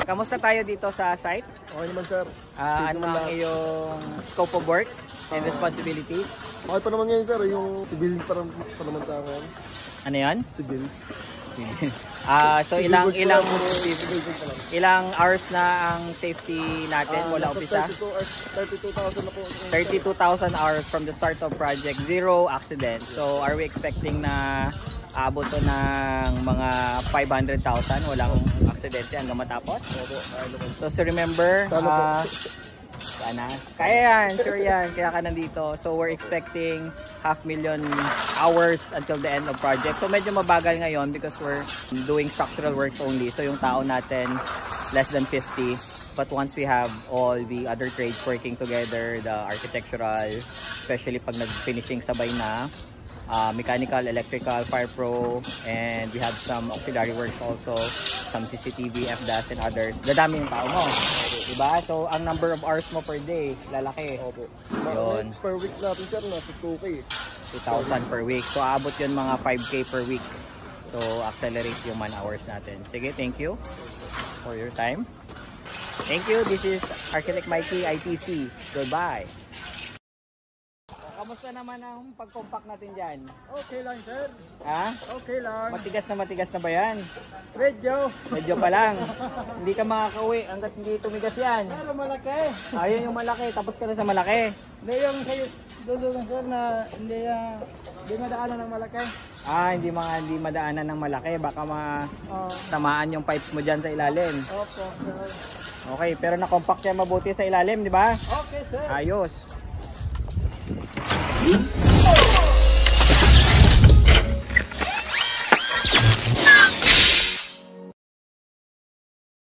kamusta tayo dito sa site? Okay naman sir. Ano ang iyong scope of works and responsibility? Okay pa naman ngayon sir, yung civil pa naman tayo ngayon. Ano yan? Civil. So ilang hours na ang safety natin mula umpisa? 32,000 na po. 32,000 hours from the start of project, 0 accident. So are we expecting na aabot to ng mga 500,000 walang aksidente hanggang matapos? So remember, sana. Kaya yan, sure yan, kaya ka nandito. So we're expecting 500,000 hours until the end of project. So medyo mabagal ngayon because we're doing structural works only. So yung tao natin less than 50. But once we have all the other trades working together, the architectural, especially pag nag-finishing sabay na, mechanical, electrical, fire pro, and we have some auxiliary works also, some CCTV, FDAS, and others. Dadami yung tao mo, diba? So ang number of hours mo per day, lalaki. Opo. Yun. Per week natin sir, nasa 2K. 2,000 per week. So aabot yun mga 5K per week. So accelerate yung man hours natin. Sige, thank you for your time. Thank you. This is Architect Mikey, ITC. Goodbye. Kamusta naman ang pag-compact natin dyan? Okay lang sir. Ha? Okay lang. Matigas na ba yan? Medyo. Medyo pa lang. Hindi ka makakauwi hanggat hindi tumigas yan. Pero malaki. Ayun yung malaki. Tapos ka na sa malaki. Hindi yung kayo dulo lang sir na hindi madaanan ng malaki. Hindi madaanan ng malaki. Baka tamaan yung pipes mo dyan sa ilalim. Opo. Okay, pero na-compact yan mabuti sa ilalim, di ba? Okay sir. Ayos.